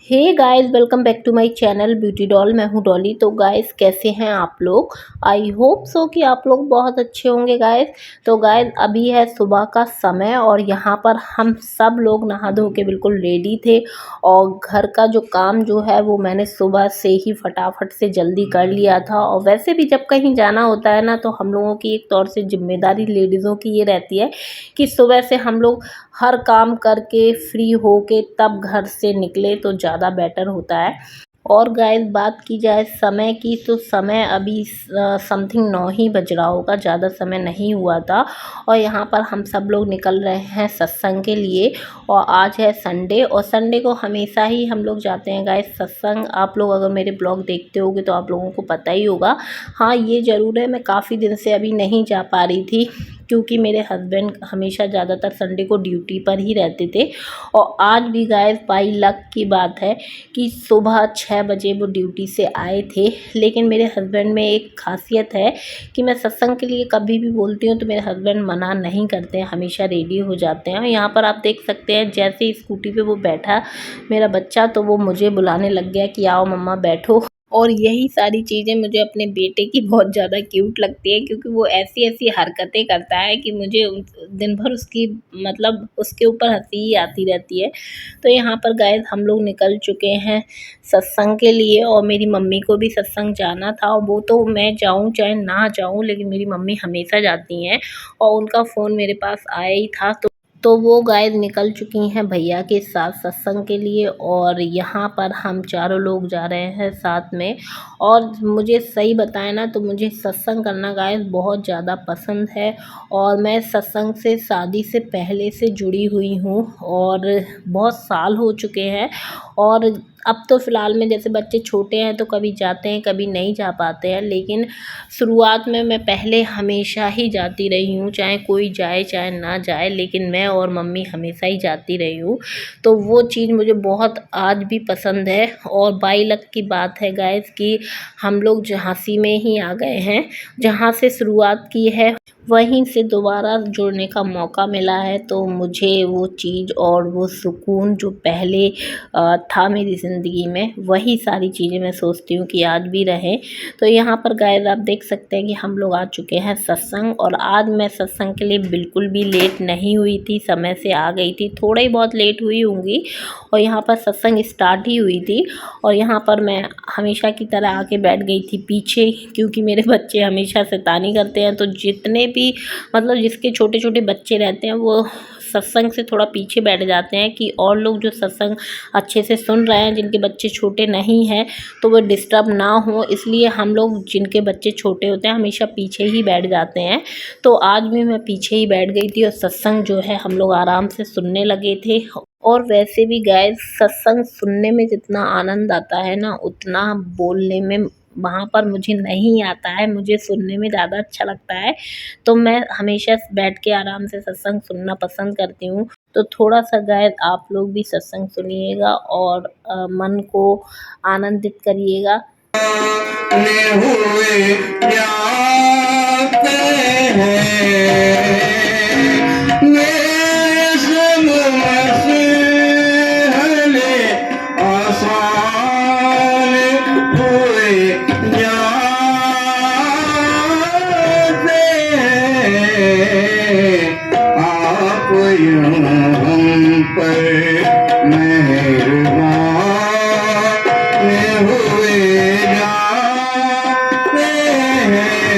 Hey guys, welcome back to my channel beauty doll. मैं हूँ डॉली। तो गाइस, कैसे हैं आप लोग? आई होप सो कि आप लोग बहुत अच्छे होंगे गाइस। तो गाइस, अभी है सुबह का समय और यहाँ पर हम सब लोग नहा धो के बिल्कुल रेडी थे और घर का जो काम जो है वो मैंने सुबह से ही फटाफट से जल्दी कर लिया था। और वैसे भी जब कहीं जाना होता है ना, तो हम लोगों की एक तौर से जिम्मेदारी लेडीज़ों की ये रहती है कि सुबह से हम लोग हर काम करके फ्री होके तब घर से निकले तो ज़्यादा बेटर होता है। और गाइस, बात की जाए समय की, तो समय अभी समथिंग 9 ही बज रहा होगा, ज़्यादा समय नहीं हुआ था। और यहाँ पर हम सब लोग निकल रहे हैं सत्संग के लिए। और आज है संडे और संडे को हमेशा ही हम लोग जाते हैं गाइस सत्संग। आप लोग अगर मेरे ब्लॉग देखते होगे तो आप लोगों को पता ही होगा। हाँ, ये ज़रूर है, मैं काफ़ी दिन से अभी नहीं जा पा रही थी क्योंकि मेरे हस्बैंड हमेशा ज़्यादातर संडे को ड्यूटी पर ही रहते थे। और आज भी गाइस बाई लक की बात है कि सुबह 6 बजे वो ड्यूटी से आए थे। लेकिन मेरे हस्बैंड में एक ख़ासियत है कि मैं सत्संग के लिए कभी भी बोलती हूँ तो मेरे हस्बैंड मना नहीं करते हैं, हमेशा रेडी हो जाते हैं। और यहाँ पर आप देख सकते हैं, जैसे ही स्कूटी पे वो बैठा मेरा बच्चा, तो वो मुझे बुलाने लग गया कि आओ मम्मा बैठो। और यही सारी चीज़ें मुझे अपने बेटे की बहुत ज़्यादा क्यूट लगती है क्योंकि वो ऐसी-ऐसी हरकतें करता है कि मुझे दिन भर उसकी मतलब उसके ऊपर हँसी ही आती रहती है। तो यहाँ पर गाइस हम लोग निकल चुके हैं सत्संग के लिए और मेरी मम्मी को भी सत्संग जाना था। और वो तो मैं जाऊँ चाहे ना जाऊँ, लेकिन मेरी मम्मी हमेशा जाती हैं और उनका फ़ोन मेरे पास आया ही था। तो वो गाइस निकल चुकी हैं भैया के साथ सत्संग के लिए और यहाँ पर हम चारों लोग जा रहे हैं साथ में। और मुझे सही बताएं ना, तो मुझे सत्संग करना गाइस बहुत ज़्यादा पसंद है। और मैं सत्संग से शादी से पहले से जुड़ी हुई हूँ और बहुत साल हो चुके हैं। और अब तो फ़िलहाल में जैसे बच्चे छोटे हैं तो कभी जाते हैं कभी नहीं जा पाते हैं, लेकिन शुरुआत में मैं पहले हमेशा ही जाती रही हूँ, चाहे कोई जाए चाहे ना जाए, लेकिन मैं और मम्मी हमेशा ही जाती रही हूँ। तो वो चीज़ मुझे बहुत आज भी पसंद है। और बाई लक की बात है गाइस कि हम लोग झांसी में ही आ गए हैं, जहाँ से शुरुआत की है वहीं से दोबारा जुड़ने का मौका मिला है। तो मुझे वो चीज़ और वो सुकून जो पहले था मेरी ज़िंदगी में, वही सारी चीज़ें मैं सोचती हूँ कि आज भी रहे। तो यहाँ पर गाइस आप देख सकते हैं कि हम लोग आ चुके हैं सत्संग। और आज मैं सत्संग के लिए बिल्कुल भी लेट नहीं हुई थी, समय से आ गई थी, थोड़ा ही बहुत लेट हुई होंगी। और यहाँ पर सत्संग स्टार्ट ही हुई थी और यहाँ पर मैं हमेशा की तरह आके बैठ गई थी पीछे, क्योंकि मेरे बच्चे हमेशा शैतानी करते हैं। तो जितने भी मतलब जिसके छोटे छोटे बच्चे रहते हैं वो सत्संग से थोड़ा पीछे बैठ जाते हैं कि और लोग जो सत्संग अच्छे से सुन रहे हैं, जिनके बच्चे छोटे नहीं हैं, तो वो डिस्टर्ब ना हो, इसलिए हम लोग जिनके बच्चे छोटे होते हैं हमेशा पीछे ही बैठ जाते हैं। तो आज भी मैं पीछे ही बैठ गई थी और सत्संग जो है हम लोग आराम से सुनने लगे थे। और वैसे भी गाइस, सत्संग सुनने में जितना आनंद आता है ना, उतना बोलने में वहाँ पर मुझे नहीं आता है, मुझे सुनने में ज़्यादा अच्छा लगता है। तो मैं हमेशा बैठ के आराम से सत्संग सुनना पसंद करती हूँ। तो थोड़ा सा गाइस आप लोग भी सत्संग सुनिएगा और मन को आनंदित करिएगा। हुए जाते हैं आसान हुए जाते हैं। आप यूं हम पर मेहरबान हुए जाते हैं।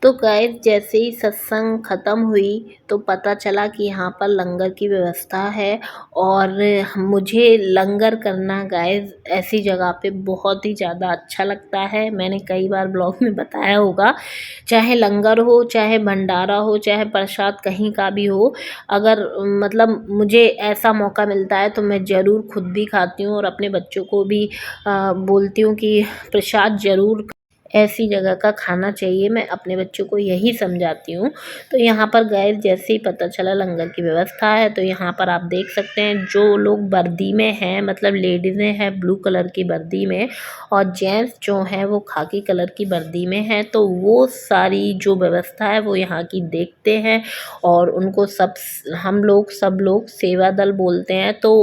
तो गाइस जैसे ही सत्संग ख़त्म हुई तो पता चला कि यहाँ पर लंगर की व्यवस्था है। और मुझे लंगर करना गाइस ऐसी जगह पे बहुत ही ज़्यादा अच्छा लगता है। मैंने कई बार ब्लॉग में बताया होगा, चाहे लंगर हो, चाहे भंडारा हो, चाहे प्रसाद कहीं का भी हो, अगर मतलब मुझे ऐसा मौका मिलता है तो मैं ज़रूर खुद भी खाती हूँ और अपने बच्चों को भी बोलती हूँ कि प्रसाद ज़रूर ऐसी जगह का खाना चाहिए। मैं अपने बच्चों को यही समझाती हूँ। तो यहाँ पर गए जैसे ही पता चला लंगर की व्यवस्था है, तो यहाँ पर आप देख सकते हैं जो लोग वर्दी में हैं, मतलब लेडीज़ें हैं ब्लू कलर की वर्दी में और जेंट्स जो हैं वो खाकी कलर की वर्दी में हैं। तो वो सारी जो व्यवस्था है वो यहाँ की देखते हैं और उनको सब लोग सेवा दल बोलते हैं। तो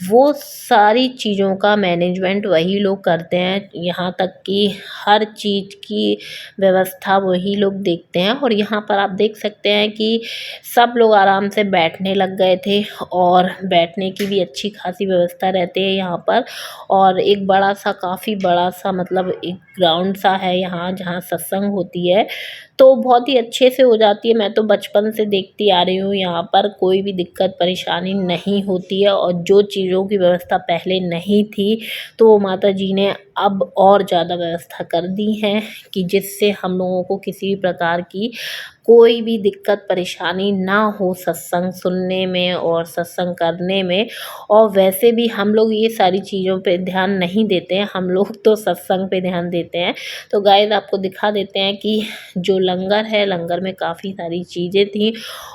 वो सारी चीज़ों का मैनेजमेंट वही लोग करते हैं, यहाँ तक कि हर चीज़ की व्यवस्था वही लोग देखते हैं। और यहाँ पर आप देख सकते हैं कि सब लोग आराम से बैठने लग गए थे और बैठने की भी अच्छी खासी व्यवस्था रहती है यहाँ पर। और एक बड़ा सा, काफ़ी बड़ा सा, मतलब एक ग्राउंड सा है यहाँ जहाँ सत्संग होती है, तो बहुत ही अच्छे से हो जाती है। मैं तो बचपन से देखती आ रही हूँ, यहाँ पर कोई भी दिक्कत परेशानी नहीं होती है। और जो चीज़ों की व्यवस्था पहले नहीं थी तो वो माता जी ने अब और ज़्यादा व्यवस्था कर दी है कि जिससे हम लोगों को किसी भी प्रकार की कोई भी दिक्कत परेशानी ना हो सत्संग सुनने में और सत्संग करने में। और वैसे भी हम लोग ये सारी चीज़ों पे ध्यान नहीं देते हैं, हम लोग तो सत्संग पे ध्यान देते हैं। तो गाइस आपको दिखा देते हैं कि जो लंगर है, लंगर में काफ़ी सारी चीज़ें थी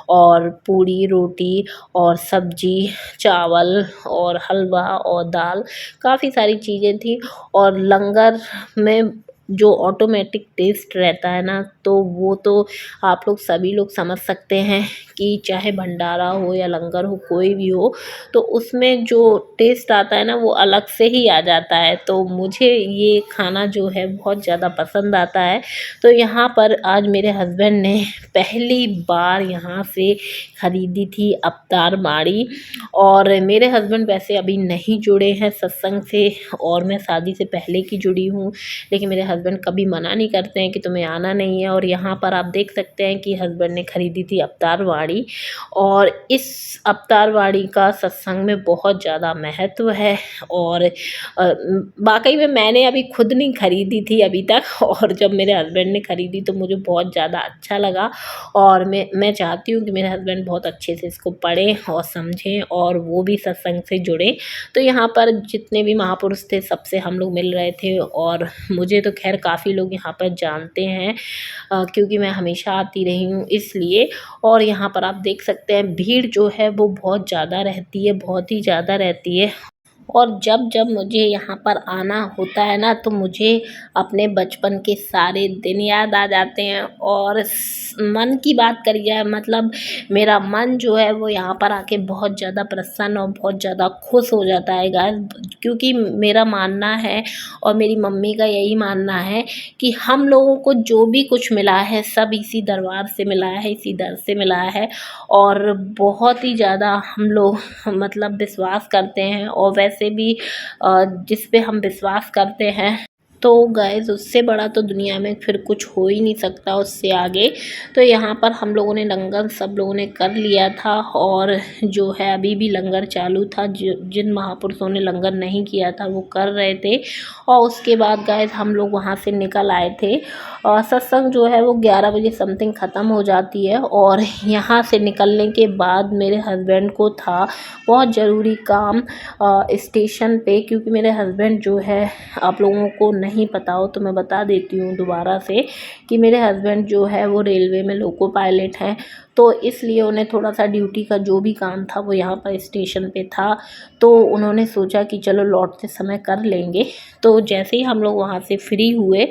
और पूड़ी रोटी और सब्जी, चावल और हलवा और दाल, काफ़ी सारी चीज़ें थी। और लंगर में जो ऑटोमेटिक टेस्ट रहता है ना, तो वो तो आप लोग सभी लोग समझ सकते हैं कि चाहे भंडारा हो या लंगर हो, कोई भी हो, तो उसमें जो टेस्ट आता है ना वो अलग से ही आ जाता है। तो मुझे ये खाना जो है बहुत ज़्यादा पसंद आता है। तो यहाँ पर आज मेरे हस्बैंड ने पहली बार यहाँ से ख़रीदी थी अवतार बाड़ी। और मेरे हस्बैंड वैसे अभी नहीं जुड़े हैं सत्संग से और मैं शादी से पहले की जुड़ी हूँ, लेकिन मेरे हस्बैंड कभी मना नहीं करते हैं कि तुम्हें आना नहीं है। और यहाँ पर आप देख सकते हैं कि हस्बैंड ने ख़रीदी थी अवतार बाड़ी। और इस अवतार बाड़ी का सत्संग में बहुत ज़्यादा महत्व है। और वाकई में मैंने अभी खुद नहीं ख़रीदी थी अभी तक, और जब मेरे हस्बैंड ने ख़रीदी तो मुझे बहुत ज़्यादा अच्छा लगा। और मैं चाहती हूँ कि मेरे हस्बैंड बहुत अच्छे से इसको पढ़ें और समझें और वो भी सत्संग से जुड़ें। तो यहाँ पर जितने भी महापुरुष थे सबसे हम लोग मिल रहे थे। और मुझे तो खैर काफ़ी लोग यहाँ पर जानते हैं क्योंकि मैं हमेशा आती रही हूँ इसलिए। और यहाँ पर आप देख सकते हैं भीड़ जो है वो बहुत ज़्यादा रहती है, बहुत ही ज़्यादा रहती है। और जब जब मुझे यहाँ पर आना होता है ना, तो मुझे अपने बचपन के सारे दिन याद आ जाते हैं। और मन की बात करी जाए, मतलब मेरा मन जो है वो यहाँ पर आके बहुत ज़्यादा प्रसन्न और बहुत ज़्यादा खुश हो जाता है गाइस। क्योंकि मेरा मानना है और मेरी मम्मी का यही मानना है कि हम लोगों को जो भी कुछ मिला है सब इसी दरबार से मिला है, इसी दर से मिला है। और बहुत ही ज़्यादा हम लोग मतलब विश्वास करते हैं। और वैसे भी जिस पे हम विश्वास करते हैं तो गाइस उससे बड़ा तो दुनिया में फिर कुछ हो ही नहीं सकता उससे आगे। तो यहाँ पर हम लोगों ने लंगर सब लोगों ने कर लिया था। और जो है अभी भी लंगर चालू था, जिन महापुरुषों ने लंगर नहीं किया था वो कर रहे थे। और उसके बाद गाइस हम लोग वहाँ से निकल आए थे। और सत्संग जो है वो 11 बजे समथिंग ख़त्म हो जाती है। और यहाँ से निकलने के बाद मेरे हस्बैंड को था बहुत ज़रूरी काम स्टेशन पे, क्योंकि मेरे हस्बैंड जो है, आप लोगों को नहीं पता हो तो मैं बता देती हूँ दोबारा से कि मेरे हस्बैंड जो है वो रेलवे में लोको पायलट हैं। तो इसलिए उन्हें थोड़ा सा ड्यूटी का जो भी काम था वो यहाँ पर स्टेशन पे था। तो उन्होंने सोचा कि चलो लौटते समय कर लेंगे। तो जैसे ही हम लोग वहाँ से फ्री हुए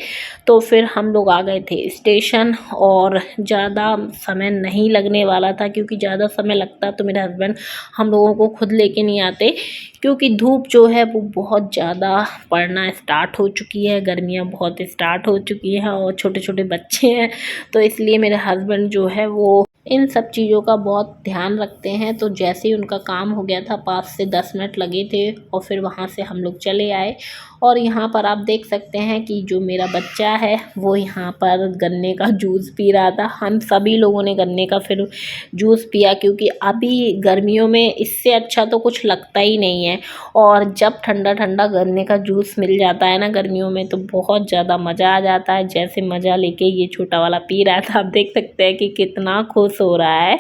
तो फिर हम लोग आ गए थे स्टेशन। और ज़्यादा समय नहीं लगने वाला था, क्योंकि ज़्यादा समय लगता तो मेरे हस्बैंड हम लोगों को खुद लेके नहीं आते, क्योंकि धूप जो है वो बहुत ज़्यादा पड़ना स्टार्ट हो चुकी है, गर्मियाँ बहुत स्टार्ट हो चुकी हैं और छोटे छोटे बच्चे हैं। तो इसलिए मेरे हस्बैंड जो है वो इन सब चीज़ों का बहुत ध्यान रखते हैं। तो जैसे ही उनका काम हो गया था, 5 से 10 मिनट लगे थे और फिर वहाँ से हम लोग चले आए। और यहाँ पर आप देख सकते हैं कि जो मेरा बच्चा है वो यहाँ पर गन्ने का जूस पी रहा था। हम सभी लोगों ने गन्ने का फिर जूस पिया, क्योंकि अभी गर्मियों में इससे अच्छा तो कुछ लगता ही नहीं है। और जब ठंडा ठंडा गन्ने का जूस मिल जाता है ना गर्मियों में, तो बहुत ज़्यादा मज़ा आ जाता है। जैसे मज़ा लेके ये छोटा वाला पी रहा था, आप देख सकते हैं कि कितना खुश हो रहा है।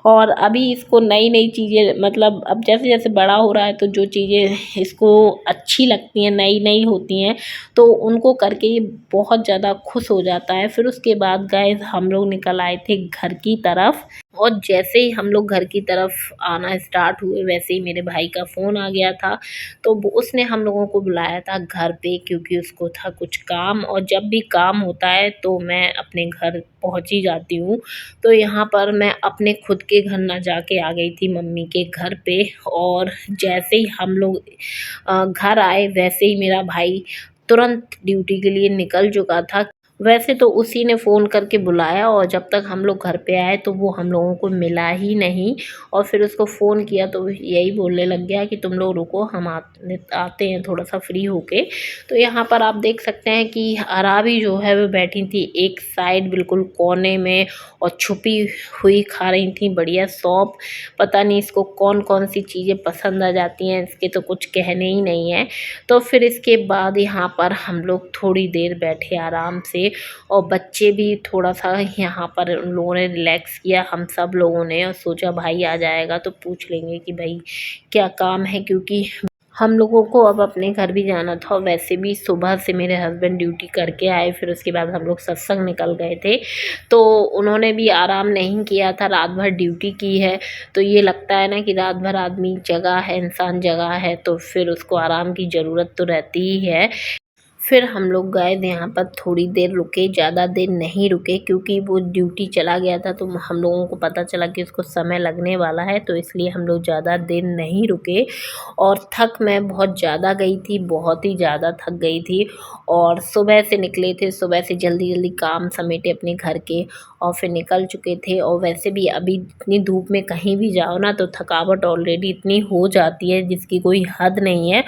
और अभी इसको नई नई चीज़ें, मतलब अब जैसे जैसे बड़ा हो रहा है तो जो चीज़ें इसको अच्छी लगती हैं, नई नई होती हैं, तो उनको करके ये बहुत ज़्यादा खुश हो जाता है। फिर उसके बाद गाइस हम लोग निकल आए थे घर की तरफ। और जैसे ही हम लोग घर की तरफ आना स्टार्ट हुए, वैसे ही मेरे भाई का फ़ोन आ गया था। तो उसने हम लोगों को बुलाया था घर पे, क्योंकि उसको था कुछ काम। और जब भी काम होता है तो मैं अपने घर पहुंच ही जाती हूँ। तो यहाँ पर मैं अपने खुद के घर ना जाके आ गई थी मम्मी के घर पे। और जैसे ही हम लोग घर आए, वैसे ही मेरा भाई तुरंत ड्यूटी के लिए निकल चुका था। वैसे तो उसी ने फ़ोन करके बुलाया, और जब तक हम लोग घर पे आए तो वो हम लोगों को मिला ही नहीं। और फिर उसको फ़ोन किया तो यही बोलने लग गया कि तुम लोग रुको, हम आते हैं थोड़ा सा फ्री होके। तो यहाँ पर आप देख सकते हैं कि अराबी जो है वो बैठी थी एक साइड बिल्कुल कोने में, और छुपी हुई खा रही थी बढ़िया सौंफ। पता नहीं इसको कौन कौन सी चीज़ें पसंद आ जाती हैं, इसके तो कुछ कहने ही नहीं है। तो फिर इसके बाद यहाँ पर हम लोग थोड़ी देर बैठे आराम से, और बच्चे भी थोड़ा सा यहाँ पर उन लोगों ने रिलैक्स किया, हम सब लोगों ने। और सोचा भाई आ जाएगा तो पूछ लेंगे कि भाई क्या काम है, क्योंकि हम लोगों को अब अपने घर भी जाना था। और वैसे भी सुबह से मेरे हस्बैंड ड्यूटी करके आए, फिर उसके बाद हम लोग सत्संग निकल गए थे। तो उन्होंने भी आराम नहीं किया था, रात भर ड्यूटी की है। तो ये लगता है ना कि रात भर आदमी जगा है, इंसान जगा है, तो फिर उसको आराम की ज़रूरत तो रहती ही है। फिर हम लोग गए यहाँ पर, थोड़ी देर रुके, ज़्यादा देर नहीं रुके, क्योंकि वो ड्यूटी चला गया था। तो हम लोगों को पता चला कि उसको समय लगने वाला है, तो इसलिए हम लोग ज़्यादा देर नहीं रुके। और थक मैं बहुत ज़्यादा गई थी, बहुत ही ज़्यादा थक गई थी। और सुबह से निकले थे, सुबह से जल्दी जल्दी काम समेटे अपने घर के, और फिर निकल चुके थे। और वैसे भी अभी इतनी धूप में कहीं भी जाओ ना, तो थकावट ऑलरेडी इतनी हो जाती है जिसकी कोई हद नहीं है।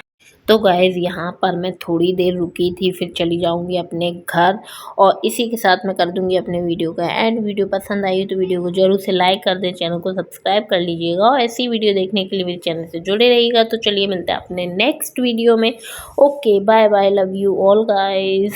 तो गाइज़ यहाँ पर मैं थोड़ी देर रुकी थी, फिर चली जाऊँगी अपने घर। और इसी के साथ मैं कर दूँगी अपने वीडियो का एंड। वीडियो पसंद आई तो वीडियो को ज़रूर से लाइक कर दें, चैनल को सब्सक्राइब कर लीजिएगा, और ऐसी वीडियो देखने के लिए मेरे चैनल से जुड़े रहिएगा। तो चलिए मिलते हैं अपने नेक्स्ट वीडियो में। Okay, bye bye, love you all guys.